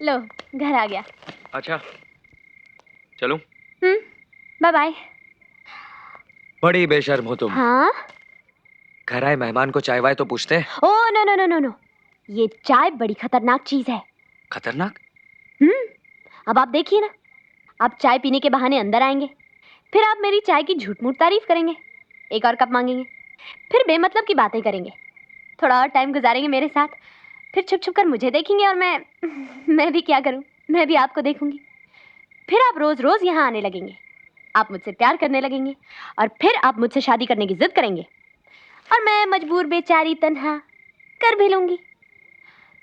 लो, घर आ गया। अच्छा, चलूं? Bye bye. बड़ी बेशर्म हो तुम। हाँ? घर आए मेहमान को चाय वाय तो पूछते हैं। Oh no no no no no, ये चाय बड़ी खतरनाक चीज है। खतरनाक? अब आप देखिए ना, आप चाय पीने के बहाने अंदर आएंगे, फिर आप मेरी चाय की झूठ-मूठ तारीफ करेंगे, एक और कप मांगेंगे, फिर बेमतलब की बातें करेंगे, थोड़ा और टाइम गुजारेंगे मेरे साथ, फिर छुप-छुप कर मुझे देखेंगे और मैं भी क्या करूं, मैं भी आपको देखूंगी। फिर आप रोज-रोज यहाँ आने लगेंगे, आप मुझसे प्यार करने लगेंगे और फिर आप मुझसे शादी करने की जिद करेंगे और मैं मजबूर बेचारी तन्हा कर भी लूंगी।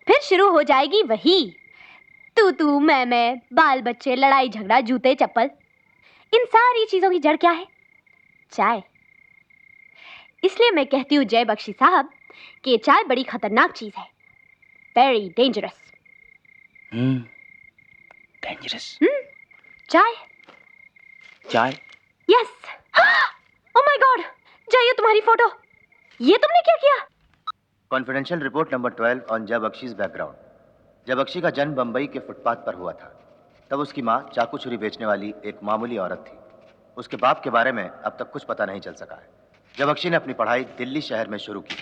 फिर शुरू हो जाएगी वही तू मैं, बाल बच्चे, लड़ाई झगड़ा, जूते चप्पल। इन सारी चीजों की जड़ क्या है? चाय। इसलिए मैं कहती हूँ जय बख्शी साहब कि ये चाय बड़ी खतरनाक चीज है, वेरी डेंजरस। डेंजरस। चाय। चाय? यस। ओह माय गॉड, जय, ये तुम्हारी फोटो, ये तुमने क्या किया? कॉन्फिडेंशियल रिपोर्ट नंबर 12 ऑन जय बख्शी's बैकग्राउंड। जय बख्शी का जन्म बंबई के फुटपाथ पर हुआ था। तब उसकी माँ चाकू छुरी बेचने वाली एक मामूली औरत थी। उसके बाप के बारे में अब तक कुछ पता नहीं चल सका है। जय बख्शी ने अपनी पढ़ाई दिल्ली शहर में शुरू की।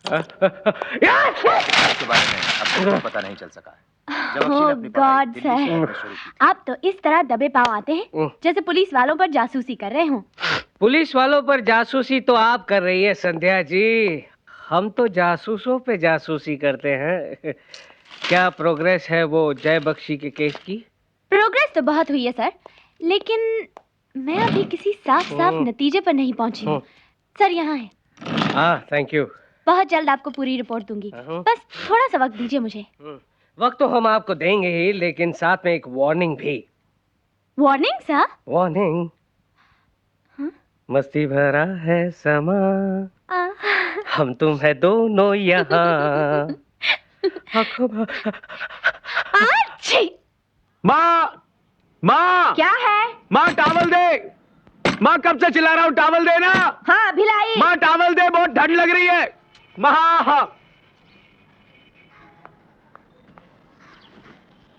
उसके बारे में अब तक कुछ पता नहीं चल सका है। जय बख्शी ने अपनी पढ़ाई दिल्ली शहर में शुरू की। आप तो इस तरह दबे पांव आते हैं जैसे पुलिस वालों पर जासूसी कर रहे हों। पुलिस वालों पर जासूसी तो आप कर रही है संध्या जी, हम तो जासूसों पे जासूसी करते हैं। क्या प्रोग्रेस है वो जय बख्शी के केस की? प्रोग्रेस तो बहुत हुई है सर, लेकिन मैं अभी किसी साफ नतीजे पर नहीं पहुंची हूँ। सर यहाँ है। हाँ, थैंक यू। बहुत जल्द आपको पूरी रिपोर्ट दूंगी, बस थोड़ा सा वक्त दीजिए मुझे। वक्त तो हम आपको देंगे ही, लेकिन साथ में एक वार्निंग भी। Warning sir? वार्निंग। मस्ती भरा है समा, हम तुम है दोनों यहाँ। माँ, माँ, क्या है? माँ टावल दे। माँ कब से चिल्ला रहा हूँ, टावल दे ना। हाँ भिलाई। माँ टावल दे, बहुत ठंड लग रही है। माँ,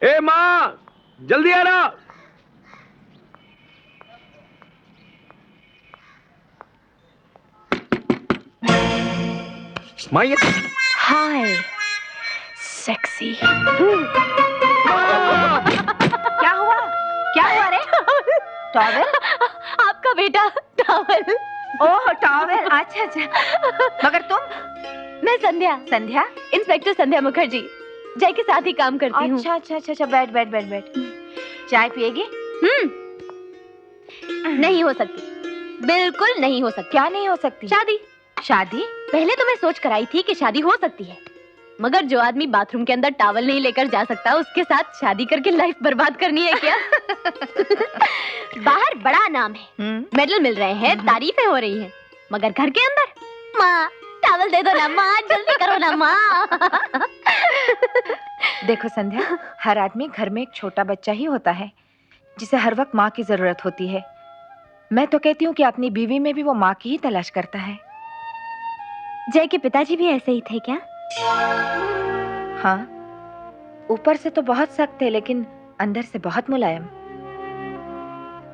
ए माँ, जल्दी आना। माँ ये हाय सेक्सी। क्या हुआ? क्या हुआ रे? टॉवेल? आपका बेटा टॉवेल। ओह टॉवेल, अच्छा अच्छा। मगर तुम? मैं संध्या। संध्या? इंस्पेक्टर संध्या मुखर्जी, जय के साथ ही काम करती हूँ। अच्छा अच्छा अच्छा अच्छा, बैठ बैठ बैठ बैठ। चाय पिएगी? नहीं हो सकती, बिल्कुल नहीं हो सकती। क्या नहीं हो सकती? शादी। शादी? पहले तो मैं सोच कर आई थी कि शादी हो सकती है, मगर जो आदमी बाथरूम के अंदर टॉवल नहीं लेकर जा सकता, उसके साथ शादी करके लाइफ बर्बाद करनी है क्या? बाहर बड़ा नाम है, मेडल मिल रहे हैं, तारीफें हो रही हैं, मगर घर के अंदर माँ टॉवल दे दो ना माँ, जल्दी करो ना माँ। देखो संध्या, हर आदमी घर में एक छोटा बच्चा ही होता है जिसे हर वक्त माँ की जरूरत होती है। मैं तो कहती हूँ कि अपनी बीवी में भी वो माँ की ही तलाश करता है। जय के पिताजी भी ऐसे ही थे क्या? हाँ, ऊपर से तो बहुत सख्त थे लेकिन अंदर से बहुत मुलायम।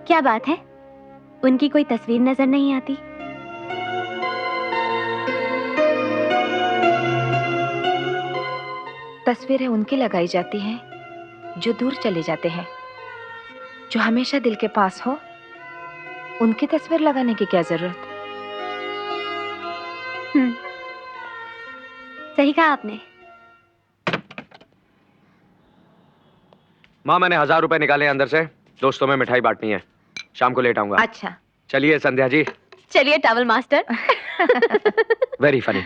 क्या बात है, उनकी कोई तस्वीर नजर नहीं आती? तस्वीरें उनकी लगाई जाती हैं जो दूर चले जाते हैं। जो हमेशा दिल के पास हो, उनकी तस्वीर लगाने की क्या जरूरत? सही कहा आपने। माँ, मैंने 1000 रुपए निकाले अंदर से, दोस्तों में मिठाई बांटनी है, शाम को लेट आऊंगा। अच्छा चलिए संध्या जी। चलिए टॉवल मास्टर। Very funny.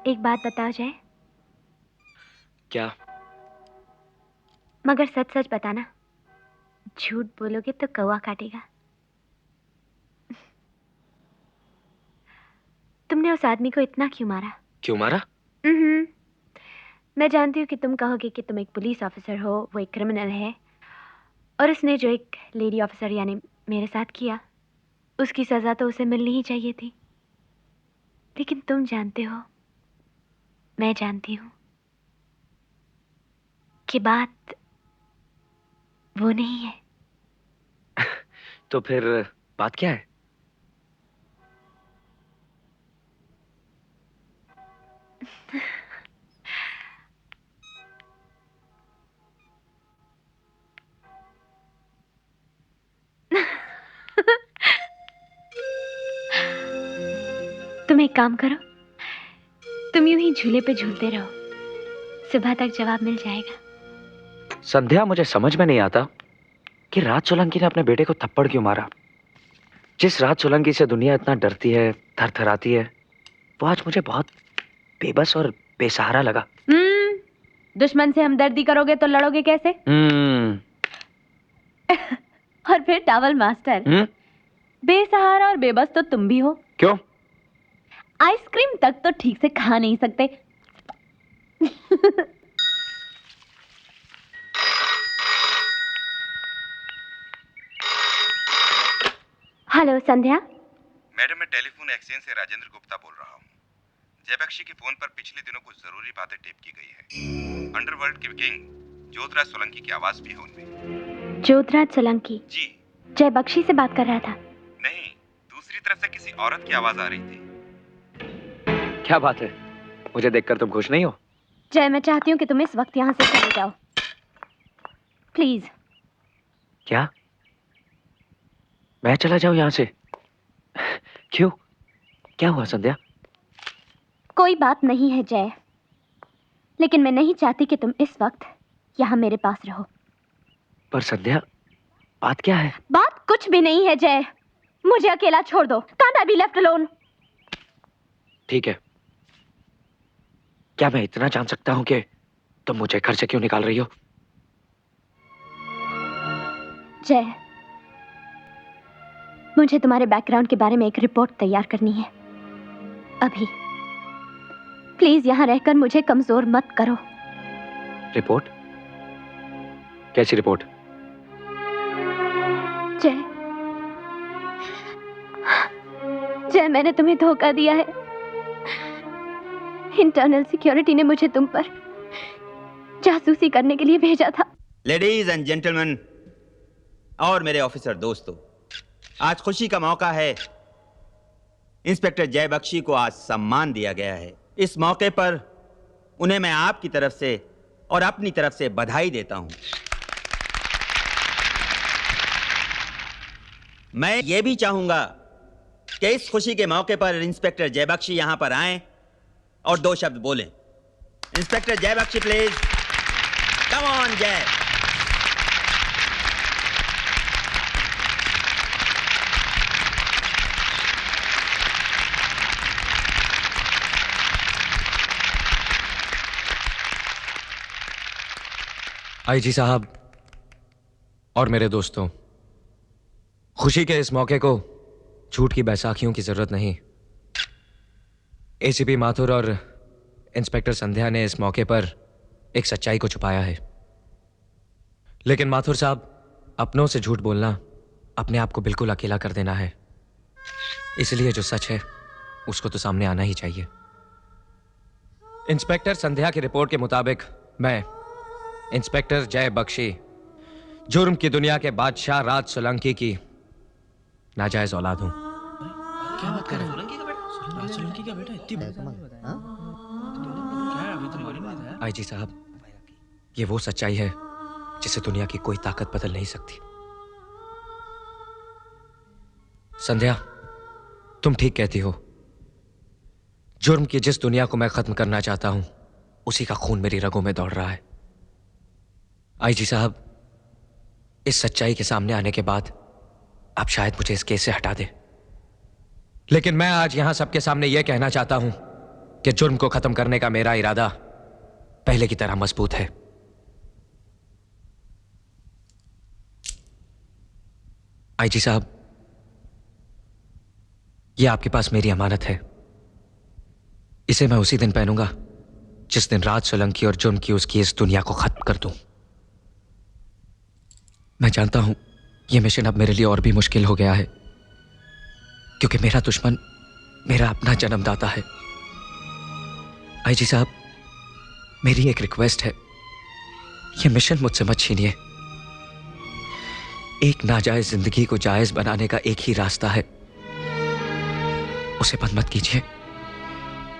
एक बात बताओ जय, क्या? मगर सच सच बताना, झूठ बोलोगे तो कौवा काटेगा। तुमने उस आदमी को इतना क्यों मारा? क्यों मारा? मैं जानती हूँ कि तुम कहोगे कि तुम एक पुलिस ऑफिसर हो, वो एक क्रिमिनल है, और उसने जो एक लेडी ऑफिसर यानी मेरे साथ किया, उसकी सज़ा तो उसे मिलनी ही चाहिए थी। लेकिन तुम जानते हो, मैं जानती हूँ कि बात वो नहीं है। तो फिर बात क्या है? तुम एक काम करो, तुम यूं ही झूले पे झूलते रहो, सुबह तक जवाब मिल जाएगा। संध्या, मुझे समझ में नहीं आता कि राज सोलंकी ने अपने बेटे को थप्पड़ क्यों मारा। जिस राज सोलंकी से दुनिया इतना डरती है, थरथराती है, वो आज मुझे बहुत बेबस और बेसहारा लगा। दुश्मन से हमदर्दी करोगे तो लड़ोगे कैसे? और फिर टावल मास्टर, बेसहारा और बेबस तो तुम भी हो। क्यों? आइसक्रीम तक तो ठीक से खा नहीं सकते। हेलो संध्या। मैडम, मैं टेलीफोन एक्सचेंज से राजेंद्र गुप्ता बोल रहा हूँ। जय बख्शी के फोन पर पिछले दिनों कुछ जरूरी बातें टेप की गई है। अंडरवर्ल्ड के किंग ज्योतिराज सोलंकी की आवाज भी है उनमें। ज्योतिराज सोलंकी जी। जय बख्शी से बात कर रहा था? नहीं, दूसरी तरफ से किसी औरत की आवाज आ रही थी। क्या बात है? मुझे देखकर तुम खुश नहीं हो? जय, मैं चाहती हूँ कि तुम इस वक्त यहाँ से चले जाओ, प्लीज। क्या? मैं चला जाऊं यहाँ से? क्यों? क्या हुआ संध्या? कोई बात नहीं है जय, लेकिन मैं नहीं चाहती कि तुम इस वक्त यहाँ मेरे पास रहो। पर संध्या, बात क्या है? बात कुछ भी नहीं है जय, मुझे अकेला छोड़ दो। Can't I be left alone? ठीक है। क्या मैं इतना जान सकता हूँ कि तुम मुझे घर से क्यों निकाल रही हो? जय, मुझे तुम्हारे बैकग्राउंड के बारे में एक रिपोर्ट तैयार करनी है अभी। प्लीज यहाँ रहकर मुझे कमजोर मत करो। रिपोर्ट? कैसी रिपोर्ट? जय, जय, मैंने तुम्हें धोखा दिया है। इंटरनल सिक्योरिटी ने मुझे तुम पर जासूसी करने के लिए भेजा था। लेडीज एंड जेंटलमैन और मेरे ऑफिसर दोस्तों, आज खुशी का मौका है। इंस्पेक्टर जय बख्शी को आज सम्मान दिया गया है। इस मौके पर उन्हें मैं आपकी तरफ से और अपनी तरफ से बधाई देता हूं। मैं ये भी चाहूंगा कि इस खुशी के मौके पर इंस्पेक्टर जय बख्शी यहां पर आएं और 2 शब्द बोलें। इंस्पेक्टर जय बख्शी प्लीज, कम ऑन जय। आईजी साहब और मेरे दोस्तों, खुशी के इस मौके को झूठ की बैसाखियों की जरूरत नहीं। एसीपी माथुर और इंस्पेक्टर संध्या ने इस मौके पर एक सच्चाई को छुपाया है। लेकिन माथुर साहब, अपनों से झूठ बोलना अपने आप को बिल्कुल अकेला कर देना है। इसलिए जो सच है उसको तो सामने आना ही चाहिए। इंस्पेक्टर संध्या की रिपोर्ट के मुताबिक मैं इंस्पेक्टर जय बख्शी जुर्म की दुनिया के बादशाह राज सोलंकी की नाजायज औलाद हूं। क्या बात कर रहे हो? सोलंकी का बेटा इतनी आईजी साहब, ये वो सच्चाई है जिसे दुनिया की कोई ताकत बदल नहीं सकती। संध्या, तुम ठीक कहती हो। जुर्म की जिस दुनिया को मैं खत्म करना चाहता हूं, उसी का खून मेरी रगों में दौड़ रहा है। आईजी साहब, इस सच्चाई के सामने आने के बाद आप शायद मुझे इस केस से हटा दें, लेकिन मैं आज यहां सबके सामने यह कहना चाहता हूं कि जुर्म को खत्म करने का मेरा इरादा पहले की तरह मजबूत है। आईजी साहब, यह आपके पास मेरी अमानत है। इसे मैं उसी दिन पहनूंगा जिस दिन राज सोलंकी और जुर्म की उसकी इस दुनिया को खत्म कर दूं। मैं जानता हूं यह मिशन अब मेरे लिए और भी मुश्किल हो गया है, क्योंकि मेरा दुश्मन मेरा अपना जन्मदाता है। आईजी साहब, मेरी एक रिक्वेस्ट है, यह मिशन मुझसे मत छीनिए। एक नाजायज जिंदगी को जायज बनाने का एक ही रास्ता है, उसे बंद मत कीजिए।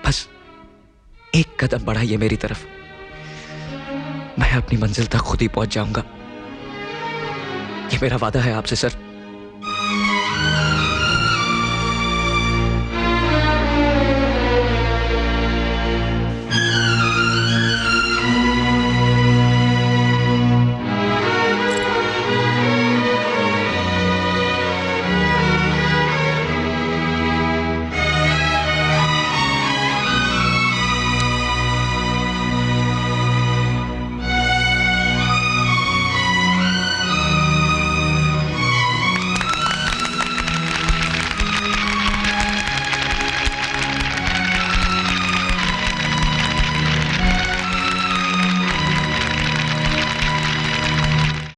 बस एक कदम बढ़ाइए मेरी तरफ, मैं अपनी मंजिल तक खुद ही पहुंच जाऊंगा। ये मेरा वादा है आपसे सर।